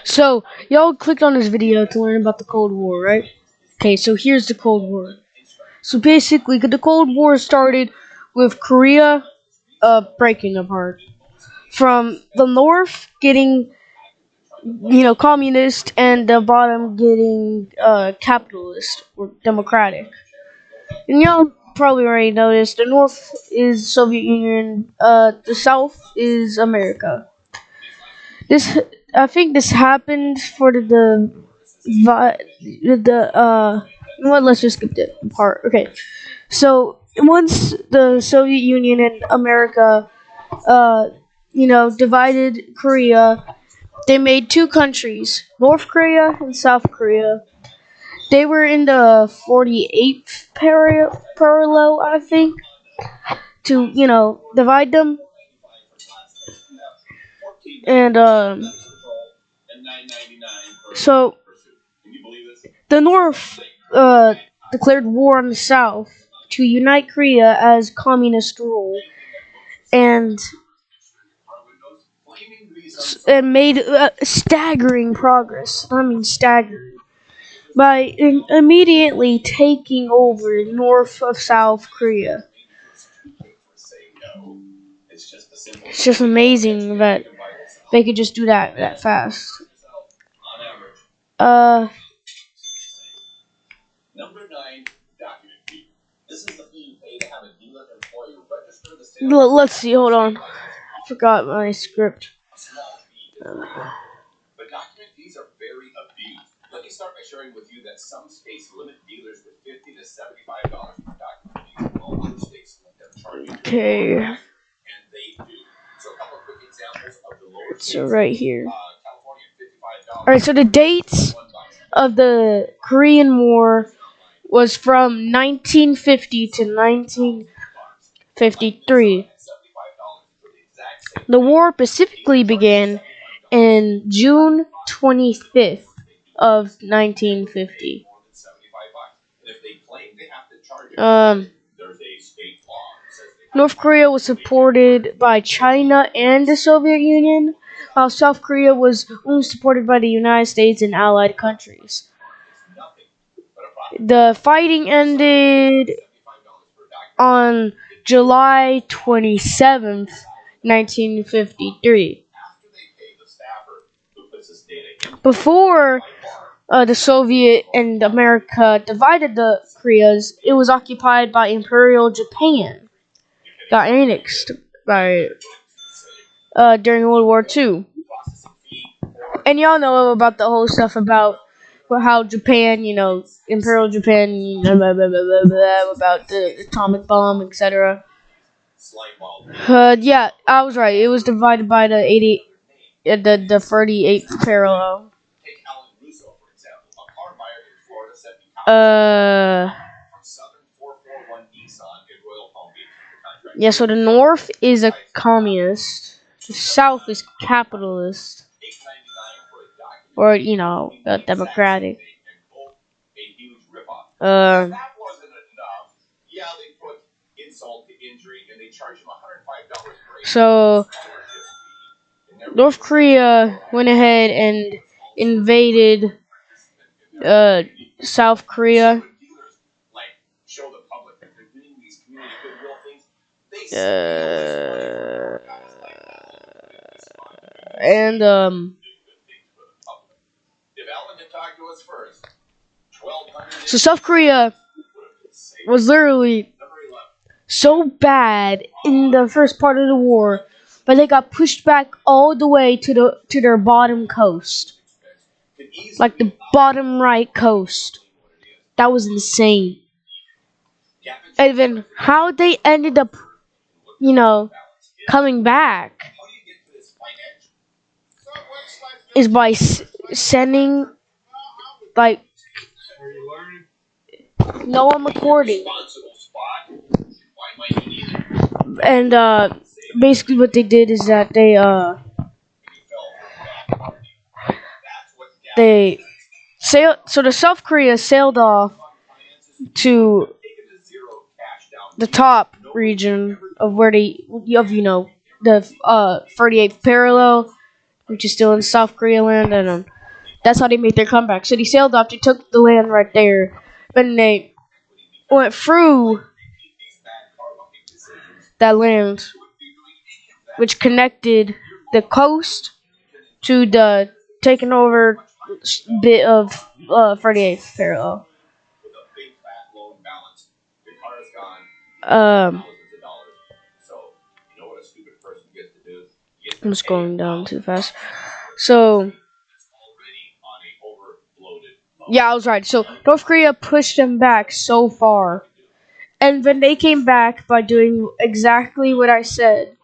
So, y'all clicked on this video to learn about the Cold War, right? Okay, so here's the Cold War. So basically, the Cold War started with Korea breaking apart. From the north getting, communist, and the bottom getting capitalist or democratic. And y'all probably already noticed the north is Soviet Union, the south is America. This I think this happened for what? Let's just skip that part. Okay, so once the Soviet Union and America, divided Korea, they made two countries, North Korea and South Korea. They were in the 48th parallel, I think, to divide them, and so the North declared war on the South to unite Korea as communist rule, and made staggering progress. I mean, staggering by immediately taking over north of South Korea. It's just amazing that they could just do that fast. Uh, let's see. Hold on. I forgot my script. Okay. So right here. Alright, so the dates of the Korean War was from 1950 to 1953. The war specifically began in June 25th of 1950. North Korea was supported by China and the Soviet Union, while South Korea was only supported by the United States and allied countries. The fighting ended on July 27th, 1953. Before the Soviet and America divided the Koreas, it was occupied by Imperial Japan. Got annexed by during World War II. And y'all know about the whole stuff about how Japan, Imperial Japan, blah, blah, blah, blah, about the atomic bomb, etc. Yeah, I was right. It was divided by the 38th parallel. Yeah, so the North is a communist, the South is capitalist, or democratic. Uh, so North Korea went ahead and invaded South Korea. And so South Korea was literally so bad in the first part of the war, but they got pushed back all the way to their bottom coast, like the bottom right coast. That was insane. And then how they ended up, coming back is by sending, like, no, I'm recording. And basically what they did is that they sailed. So the South Korea sailed off to the top region of where the 38th parallel, which is still in South Korea land, and that's how they made their comeback. So they sailed up, they took the land right there, and they went through that land, which connected the coast to the taken over bit of 38th parallel. Um, I'm just going down too fast. So, yeah, I was right. So, North Korea pushed them back so far. And then they came back by doing exactly what I said.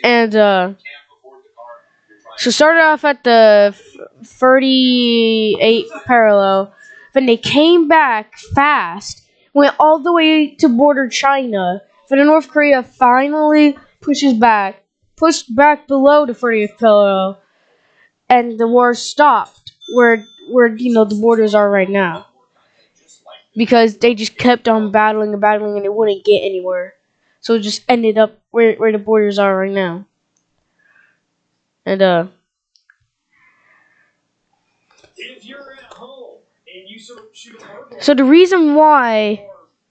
And, so started off at the 38th parallel. Then they came back fast, went all the way to border China. Then North Korea finally pushed back below the 30th parallel, and the war stopped where the borders are right now, because they just kept on battling and battling, and they wouldn't get anywhere. So it just ended up where the borders are right now. And so the reason why,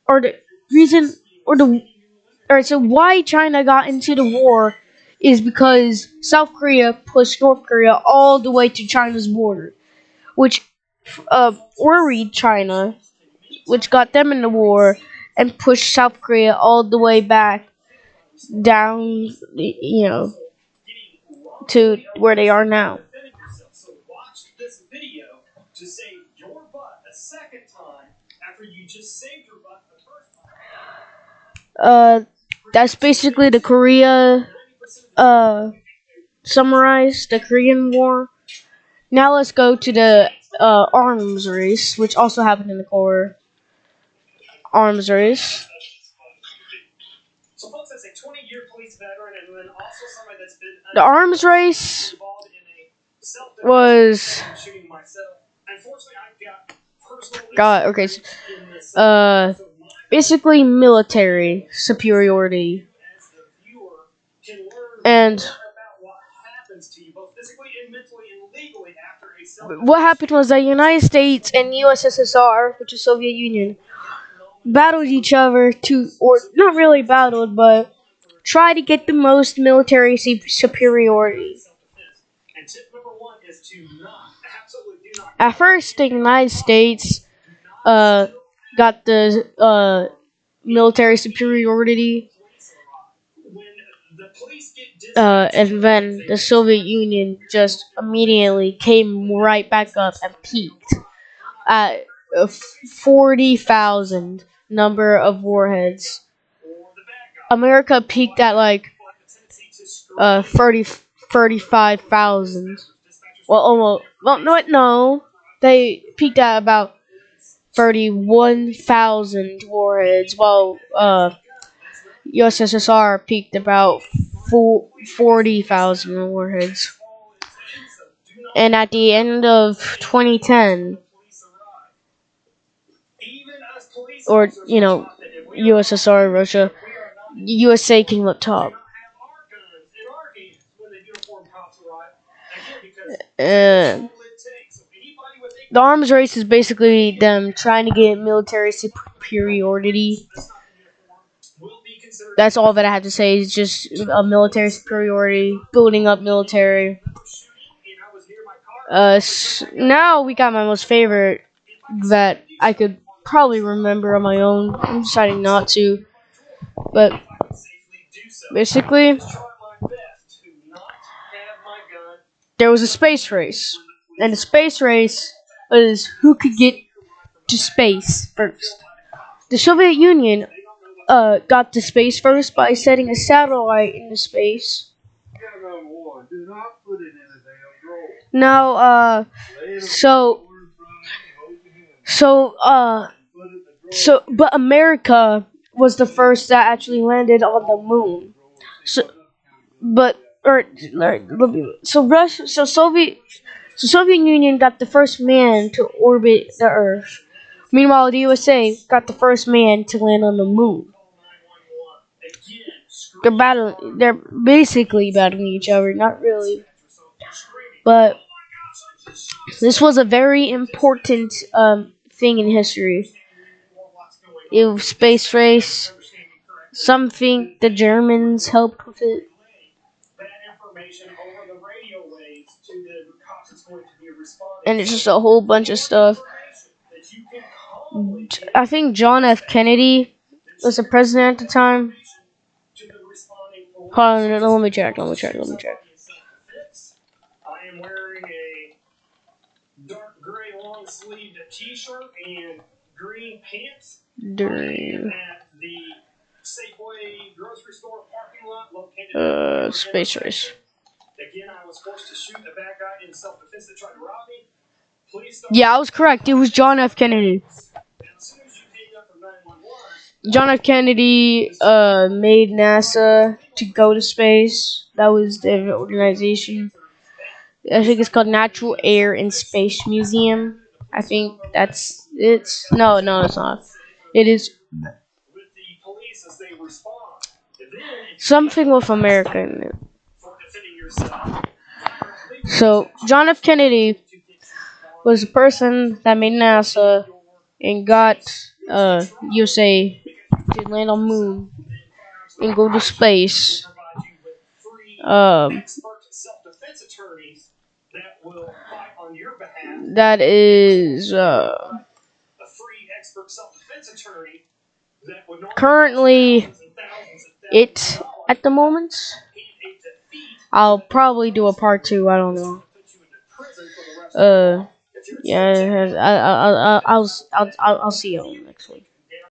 or the reason, or the, alright, so why China got into the war is because South Korea pushed North Korea all the way to China's border, which worried China, which got them in the war, and pushed South Korea all the way back down, to where they are now. That's basically the Korea, summarized the Korean War. Now let's go to the arms race, which also happened in the core arms race. The arms race was okay. Basically military superiority, and what happened was the United States and USSR, which is Soviet Union, battled each other or not really battled, but tried to get the most military superiority. At first, the United States got the military superiority, and then the Soviet Union just immediately came right back up and peaked at 40,000 number of warheads. America peaked at like 35,000. Well, almost. Well, no. They peaked at about 31,000 warheads, while USSR peaked about 40,000 warheads. And at the end of 2010, or USSR, Russia, USA came up top. The arms race is basically them trying to get military superiority. That's all that I have to say. Is just a military superiority, building up military. Now we got my most favorite that I could probably remember on my own. I'm deciding not to, but basically, there was a space race, and the space race was who could get to space first. The Soviet Union got to space first by setting a satellite into space. Now, but America was the first that actually landed on the moon. Soviet Union got the first man to orbit the Earth. Meanwhile, the USA got the first man to land on the moon. They're basically battling each other. Not really, but this was a very important thing in history. It was space race. Some think the Germans helped with it. And it's just a whole bunch of stuff. I think John F. Kennedy was the president at the time. Hold on, let me check. I am wearing a dark gray long sleeved t-shirt and green pants. During At the Safeway grocery store parking lot located space race. Again, I was forced to shoot the bad guy in self-defense that tried to rob me. Yeah, I was correct. It was John F. Kennedy. John F. Kennedy made NASA to go to space. That was the organization. I think it's called Natural Air and Space Museum. I think that's it. No, it's not. It is something with America in it. So John F. Kennedy was the person that made NASA and got USA to land on moon and go to space. That is currently it at the moment. I'll probably do a part 2. I don't know. Yeah, I'll see you next week.